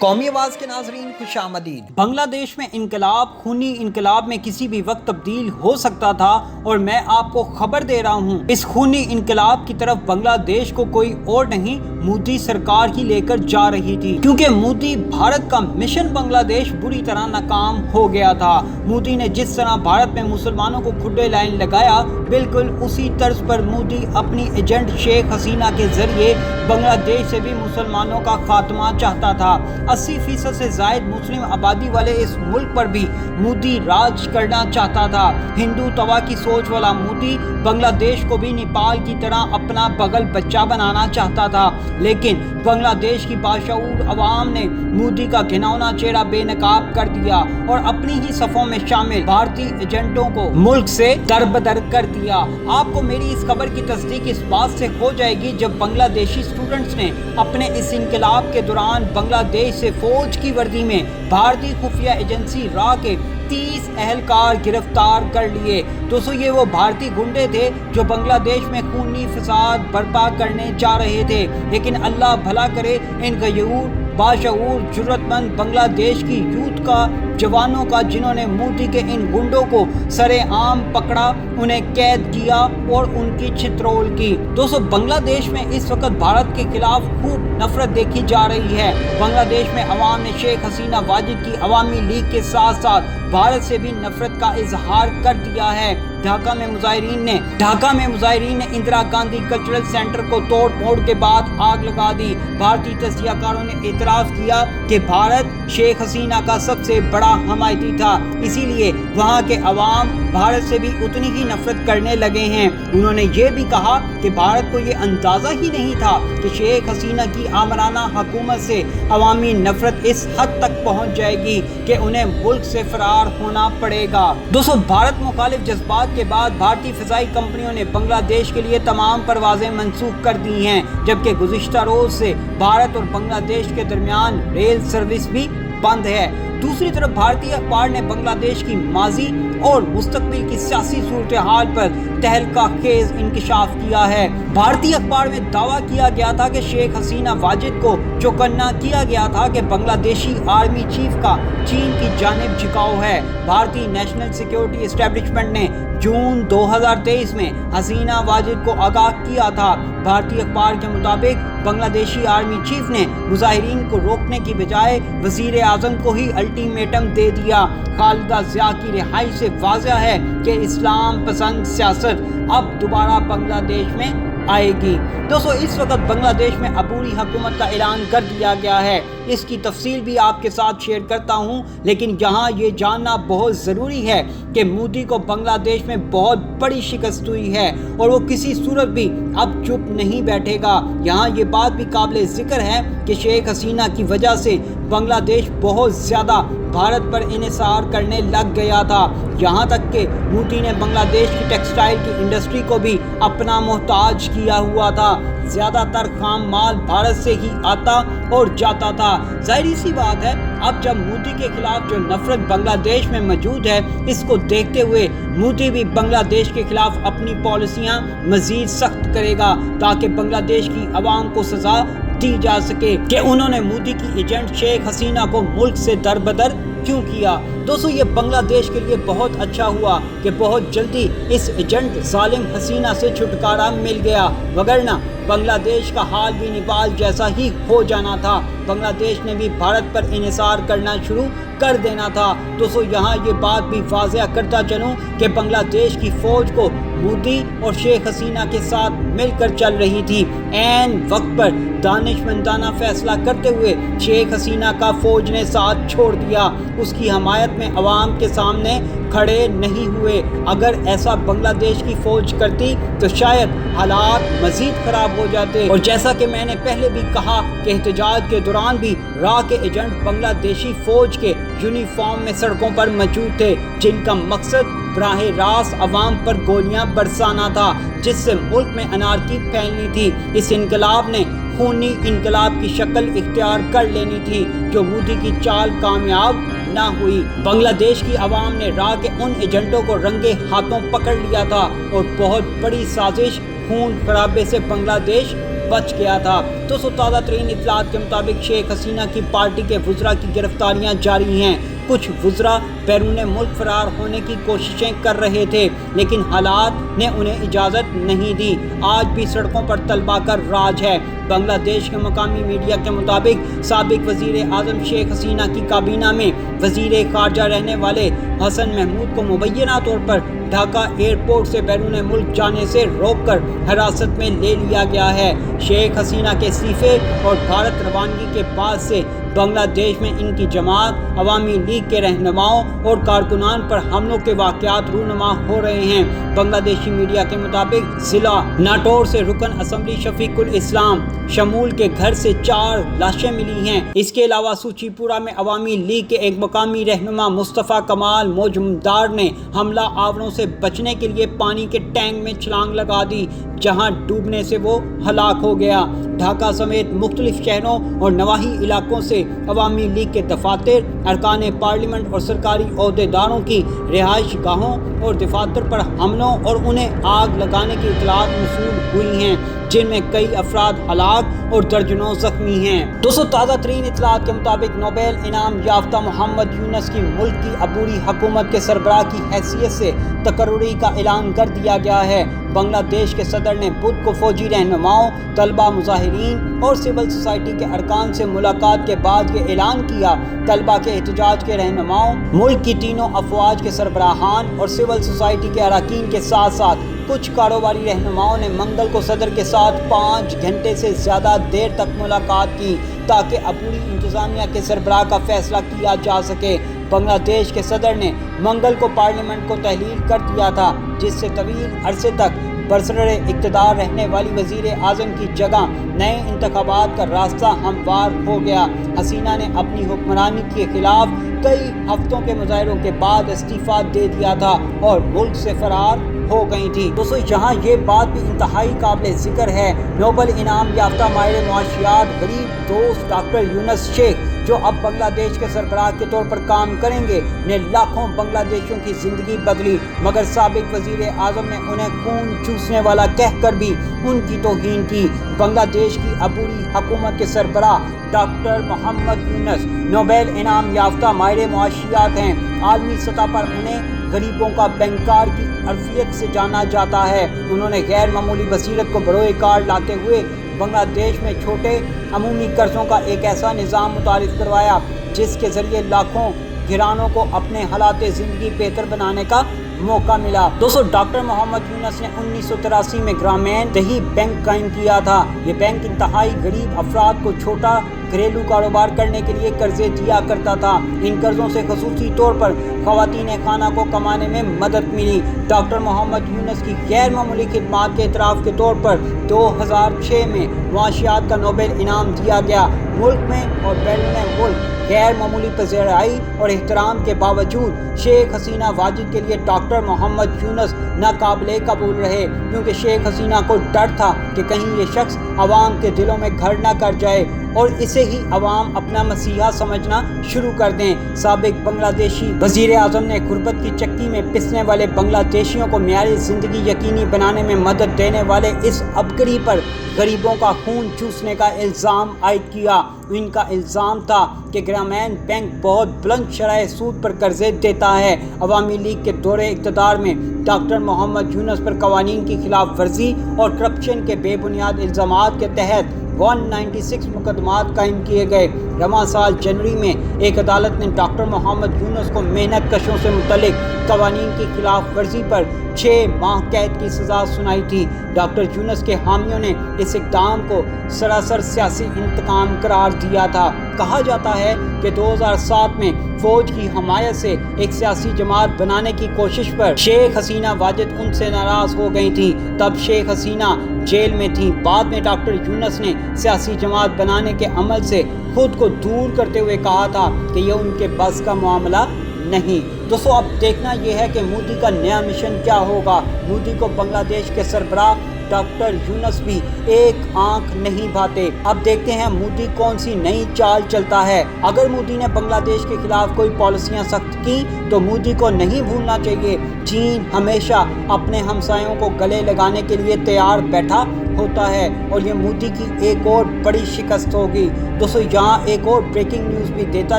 قومی آواز کے ناظرین خوش آمدید۔ بنگلہ دیش میں انقلاب خونی انقلاب میں کسی بھی وقت تبدیل ہو سکتا تھا اور میں آپ کو خبر دے رہا ہوں اس خونی انقلاب کی طرف بنگلہ دیش کو کوئی اور نہیں مودی سرکار ہی لے کر جا رہی تھی، کیونکہ مودی بھارت کا مشن بنگلہ دیش بری طرح ناکام ہو گیا تھا۔ مودی نے جس طرح بھارت میں مسلمانوں کو کھڈے لائن لگایا، بالکل اسی طرز پر مودی اپنی ایجنٹ شیخ حسینہ کے ذریعے بنگلہ دیش سے بھی مسلمانوں کا خاتمہ چاہتا تھا۔ 80% سے زائد مسلم آبادی والے اس ملک پر بھی مودی راج کرنا چاہتا تھا۔ ہندو توا کی سوچ والا مودی بنگلہ دیش کو بھی نیپال کی طرح اپنا بغل بچہ بنانا چاہتا تھا، لیکن بنگلہ دیش کی باشعور عوام نے مودی کا گھناؤنا چہرہ بے نقاب کر دیا اور اپنی ہی صفوں میں شامل بھارتی ایجنٹوں کو ملک سے دربدر کر دیا۔ آپ کو میری اس خبر کی تصدیق اس بات سے ہو جائے گی جب بنگلہ دیشی اسٹوڈنٹس نے اپنے اس انقلاب کے دوران بنگلہ دیش سے فوج کی وردی میں بھارتی خفیہ ایجنسی را کے 30 اہلکار گرفتار کر لیے۔ دوستو، یہ وہ بھارتی گنڈے تھے جو بنگلہ دیش میں خونی فساد برپا کرنے جا رہے تھے، لیکن اللہ بھلا کرے ان غیور باشعور جرأت مند بنگلہ دیش کی یوتھ کا، جوانوں کا، جنہوں نے مودی کے ان گنڈوں کو سرے عام پکڑا، انہیں قید کیا اور ان کی چھترول کی۔ دوستو، بنگلہ دیش میں اس وقت بھارت کے خلاف خوب نفرت دیکھی جا رہی ہے۔ بنگلہ دیش میں عوام نے شیخ حسینہ واجد کی عوامی لیگ کے ساتھ ساتھ بھارت سے بھی نفرت کا اظہار کر دیا ہے۔ ڈھاکہ میں مظاہرین نے اندرا گاندھی کلچرل سینٹر کو توڑ پھوڑ کے بعد آگ لگا دی۔ بھارتی تجزیہ کاروں نے اعتراف کیا کہ بھارت شیخ حسینہ کا سب سے بڑا حمایتی تھا، اسی لیے وہاں کے عوام بھارت سے بھی اتنی ہی نفرت کرنے لگے ہیں۔ انہوں نے یہ بھی کہا کہ بھارت کو یہ اندازہ ہی نہیں تھا کہ شیخ حسینہ کی آمرانہ حکومت سے عوامی نفرت اس حد تک پہنچ جائے گی کہ انہیں ملک سے فرار ہونا پڑے گا۔ دوستو، بھارت مخالف جذبات کے بعد بھارتی فضائی کمپنیوں نے بنگلہ دیش کے لیے تمام پروازیں منسوخ کر دی ہیں، جبکہ گزشتہ روز سے بھارت اور بنگلہ دیش کے درمیان ریل سروس بھی بند ہے۔ دوسری طرف بھارتی اخبار نے بنگلہ دیش کی ماضی اور مستقبل کی سیاسی صورتحال پر تہلکہ خیز انکشاف کیا ہے۔ بھارتی اخبار میں دعویٰ کیا گیا تھا کہ شیخ حسینہ واجد کو چوکنا کیا گیا تھا کہ بنگلہ دیشی آرمی چیف کا چین کی جانب جھکاؤ ہے۔ بھارتی نیشنل سیکیورٹی اسٹیبلشمنٹ نے جون 2023 میں حسینہ واجد کو آگاہ کیا تھا۔ بھارتی اخبار کے مطابق بنگلہ دیشی آرمی چیف نے مظاہرین کو روکنے کی بجائے وزیر اعظم کو ہی الٹیمیٹم دے دیا۔ خالدہ ضیاء کی رہائی سے واضح ہے کہ اسلام پسند سیاست اب دوبارہ بنگلہ دیش میں آئے گی۔ دوستو، اس وقت بنگلہ دیش میں عبوری حکومت کا اعلان کر دیا گیا ہے۔ اس کی تفصیل بھی آپ کے ساتھ شیئر کرتا ہوں، لیکن یہاں یہ جاننا بہت ضروری ہے کہ مودی کو بنگلہ دیش میں بہت بڑی شکست ہوئی ہے اور وہ کسی صورت بھی اب چپ نہیں بیٹھے گا۔ یہاں یہ بات بھی قابل ذکر ہے کہ شیخ حسینہ کی وجہ سے بنگلہ دیش بہت زیادہ بھارت پر انحصار کرنے لگ گیا تھا، یہاں تک کہ مودی نے بنگلہ دیش کی ٹیکسٹائل کی انڈسٹری کو بھی اپنا محتاج کیا ہوا تھا۔ زیادہ تر خام مال بھارت سے ہی آتا اور جاتا تھا۔ ظاہری سی بات ہے، اب جب مودی کے خلاف جو نفرت بنگلہ دیش میں موجود ہے، اس کو دیکھتے ہوئے مودی بھی بنگلہ دیش کے خلاف اپنی پالیسیاں مزید سخت کرے گا تاکہ بنگلہ دیش کی عوام کو سزا دی جا سکے کہ انہوں نے مودی کی ایجنٹ شیخ حسینہ کو ملک سے دربدر کیوں کیا۔ دوستو، یہ بنگلہ دیش کے لیے بہت اچھا ہوا کہ بہت جلدی اس ایجنٹ ظالم حسینہ سے چھٹکارا مل گیا، وگرنہ بنگلہ دیش کا حال بھی نیپال جیسا ہی ہو جانا تھا۔ بنگلہ دیش نے بھی بھارت پر انحصار کرنا شروع کر دینا تھا۔ دوستو، یہاں یہ بات بھی واضح کرتا چلوں کہ بنگلہ دیش کی فوج کو مودی اور شیخ حسینہ کے ساتھ مل کر چل رہی تھی۔ عین وقت پر دانشمندانہ فیصلہ کرتے ہوئے شیخ حسینہ کا فوج نے ساتھ چھوڑ دیا، اس کی حمایت میں عوام کے سامنے کھڑے نہیں ہوئے۔ اگر ایسا بنگلہ دیش کی فوج کرتی تو شاید حالات مزید خراب ہو جاتے، اور جیسا کہ میں نے پہلے بھی کہا کہ احتجاج کے دوران بھی را کے ایجنٹ بنگلہ دیشی فوج کے یونیفارم میں سڑکوں پر موجود تھے، جن کا مقصد براہ راست عوام پر گولیاں برسانا تھا، جس سے ملک میں انارکی پھیلنی تھی۔ اس انقلاب نے خونی انقلاب کی شکل اختیار کر لینی تھی، جو مودی کی چال کامیاب نہ ہوئی۔ بنگلہ دیش کی عوام نے را کے ان ایجنٹوں کو رنگے ہاتھوں پکڑ لیا تھا اور بہت بڑی سازش خون خرابے سے بنگلہ دیش بچ گیا تھا۔ دوستو تازہ ترین اطلاعات کے مطابق شیخ حسینہ کی پارٹی کے وزراء کی گرفتاریاں جاری ہیں۔ کچھ وزراء بیرون ملک فرار ہونے کی کوششیں کر رہے تھے لیکن حالات نے انہیں اجازت نہیں دی۔ آج بھی سڑکوں پر طلبہ کا راج ہے۔ بنگلہ دیش کے مقامی میڈیا کے مطابق سابق وزیر اعظم شیخ حسینہ کی کابینہ میں وزیر خارجہ رہنے والے حسن محمود کو مبینہ طور پر ڈھاکہ ایئرپورٹ سے بیرون ملک جانے سے روک کر حراست میں لے لیا گیا ہے۔ شیخ حسینہ کے استعفے اور بھارت روانگی کے بعد سے بنگلہ دیش میں ان کی جماعت عوامی لیگ کے رہنماؤں اور کارکنان پر حملوں کے واقعات رونما ہو رہے ہیں۔ بنگلہ دیشی میڈیا کے مطابق ضلع ناٹور سے رکن اسمبلی شفیق الاسلام شمول کے گھر سے 4 لاشیں ملی ہیں۔ اس کے علاوہ سوچی پورہ میں عوامی لیگ کے ایک مقامی رہنما مصطفیٰ کمال موجمدار نے حملہ آوروں سے بچنے کے لیے پانی کے ٹینک میں چھلانگ لگا دی جہاں ڈوبنے سے وہ ہلاک ہو گیا۔ ڈھاکہ سمیت مختلف شہروں اور نواحی علاقوں سے عوامی لیگ کے دفاتر، ارکان پارلیمنٹ اور سرکاری عہدیداروں کی رہائش گاہوں اور دفاتر پر حملوں اور انہیں آگ لگانے کی اطلاعات موصول ہوئی ہیں جن میں کئی افراد ہلاک اور درجنوں زخمی ہیں۔ دوستو تازہ ترین اطلاعات کے مطابق نوبل انعام یافتہ محمد یونس کی ملک کی عبوری حکومت کے سربراہ کی حیثیت سے تقرری کا اعلان کر دیا گیا ہے۔ بنگلہ دیش کے صدر نے بدھ کو فوجی رہنماؤں، طلبہ، مظاہرین اور سول سوسائٹی کے ارکان سے ملاقات کے بعد یہ اعلان کیا۔ طلبہ کے احتجاج کے رہنماؤں، ملک کی تینوں افواج کے سربراہان اور سول سوسائٹی کے اراکین کے ساتھ ساتھ کچھ کاروباری رہنماؤں نے منگل کو صدر کے ساتھ 5 گھنٹے سے زیادہ دیر تک ملاقات کی تاکہ عبوری انتظامیہ کے سربراہ کا فیصلہ کیا جا سکے۔ بنگلہ دیش کے صدر نے منگل کو پارلیمنٹ کو تحلیل کر دیا تھا جس سے طویل عرصے تک برسر اقتدار رہنے والی وزیر اعظم کی جگہ نئے انتخابات کا راستہ ہموار ہو گیا۔ حسینہ نے اپنی حکمرانی کے خلاف کئی ہفتوں کے مظاہروں کے بعد استعفیٰ دے دیا تھا اور ملک سے فرار ہو گئی تھی۔ دوستو یہاں یہ بات بھی انتہائی قابل ذکر ہے، نوبل انعام یافتہ ماہر معاشیات غریب دوست ڈاکٹر یونس شیخ جو اب بنگلہ دیش کے سربراہ کے طور پر کام کریں گے نے لاکھوں بنگلہ دیشیوں کی زندگی بدلی، مگر سابق وزیر اعظم نے انہیں خون چوسنے والا کہہ کر بھی ان کی توہین کی۔ بنگلہ دیش کی عبوری حکومت کے سربراہ ڈاکٹر محمد یونس نوبل انعام یافتہ ماہر معاشیات ہیں۔ عالمی سطح پر انہیں غریبوں کا بینکار کی عرفیت سے جانا جاتا ہے۔ انہوں نے غیر معمولی بصیرت کو بروئے کار لاتے ہوئے بنگلہ دیش میں چھوٹے عمومی قرضوں کا ایک ایسا نظام متعارف کروایا جس کے ذریعے لاکھوں گھرانوں کو اپنے حالات زندگی بہتر بنانے کا موقع ملا۔ دوستو ڈاکٹر محمد یونس نے 1983 میں گرامین دیہی بینک قائم کیا تھا۔ یہ بینک انتہائی غریب افراد کو چھوٹا گھریلو کاروبار کرنے کے لیے قرضے دیا کرتا تھا۔ ان قرضوں سے خصوصی طور پر خواتین خانہ کو کمانے میں مدد ملی۔ ڈاکٹر محمد یونس کی غیر معمولی خدمات کے اعتراف کے طور پر 2006 میں معاشیات کا نوبل انعام دیا گیا۔ ملک میں اور بیرون ملک غیر معمولی پذیرائی اور احترام کے باوجود شیخ حسینہ واجد کے لیے ڈاکٹر محمد یونس ناقابل قبول رہے کیونکہ شیخ حسینہ کو ڈر تھا کہ کہیں یہ شخص عوام کے دلوں میں گھر نہ کر جائے اور اسے ہی عوام اپنا مسیحا سمجھنا شروع کر دیں۔ سابق بنگلہ دیشی وزیر اعظم نے غربت کی چکی میں پسنے والے بنگلہ دیشیوں کو معیاری زندگی یقینی بنانے میں مدد دینے والے اس عبقری پر غریبوں کا خون چوسنے کا الزام عائد کیا۔ ان کا الزام تھا کہ گرامین بینک بہت بلند شرح سود پر قرضے دیتا ہے۔ عوامی لیگ کے دور اقتدار میں ڈاکٹر محمد یونس پر قوانین کی خلاف ورزی اور کرپشن کے بے بنیاد الزامات کے تحت 196 مقدمات قائم کیے گئے۔ رواں سال جنوری میں ایک عدالت نے ڈاکٹر محمد یونس کو محنت کشوں سے متعلق قوانین کی خلاف ورزی پر 6 ماہ قید کی سزا سنائی تھی۔ ڈاکٹر یونس کے حامیوں نے اس اقدام کو سراسر سیاسی انتقام قرار دیا تھا۔ کہا جاتا ہے کہ 2007 میں فوج کی حمایت سے ایک سیاسی جماعت بنانے کی کوشش پر شیخ حسینہ واجد ان سے ناراض ہو گئی تھی۔ تب شیخ حسینہ جیل میں تھی۔ بعد میں ڈاکٹر یونس نے سیاسی جماعت بنانے کے عمل سے خود کو دور کرتے ہوئے کہا تھا کہ یہ ان کے بس کا معاملہ نہیں۔ دوستو اب دیکھنا یہ ہے کہ مودی کا نیا مشن کیا ہوگا۔ مودی کو بنگلہ دیش کے سربراہ ڈاکٹر یونس بھی ایک آنکھ نہیں بھاتے۔ اب دیکھتے ہیں مودی کون سی نئی چال چلتا ہے۔ اگر مودی نے بنگلہ دیش کے خلاف کوئی پالیسیاں سخت کی تو مودی کو نہیں بھولنا چاہیے چین ہمیشہ اپنے ہمسایوں کو گلے لگانے کے لیے تیار بیٹھا ہوتا ہے اور یہ مودی کی ایک اور بڑی شکست ہوگی۔ دوستو یہاں ایک اور بریکنگ نیوز بھی دیتا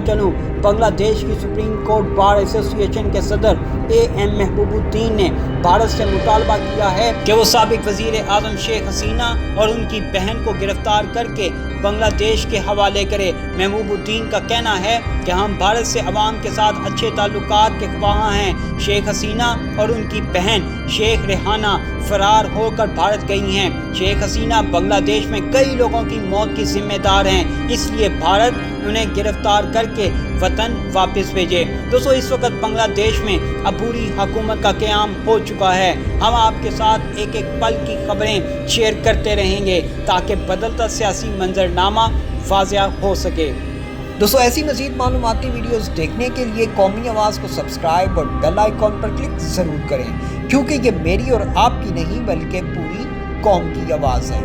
چلوں، بنگلہ دیش کی سپریم کورٹ بار ایسوسی ایشن کے صدر AM محبوب الدین نے بھارت سے مطالبہ کیا ہے کہ وہ سابق وزیر اعظم شیخ حسینہ اور ان کی بہن کو گرفتار کر کے بنگلہ دیش کے حوالے کرے۔ محبوب الدین کا کہنا ہے کہ ہم بھارت سے عوام کے ساتھ اچھے تعلقات کے خواہاں ہیں۔ شیخ حسینہ اور ان کی بہن شیخ ریحانہ فرار ہو کر بھارت گئی ہیں۔ شیخ حسینہ بنگلہ دیش میں کئی لوگوں کی موت کی ذمہ دار ہیں، اس لیے بھارت انہیں گرفتار کر کے وطن واپس بھیجے۔ دوستو اس وقت بنگلہ دیش میں عبوری حکومت کا قیام ہو چکا ہے۔ ہم آپ کے ساتھ ایک ایک پل کی خبریں شیئر کرتے رہیں گے تاکہ بدلتا سیاسی منظرنامہ واضح ہو سکے۔ دوستو ایسی مزید معلوماتی ویڈیوز دیکھنے کے لیے قومی آواز کو سبسکرائب اور بیل آئیکن پر کلک ضرور کریں، کیونکہ یہ میری اور آپ کی نہیں بلکہ پوری قوم کی آواز ہے۔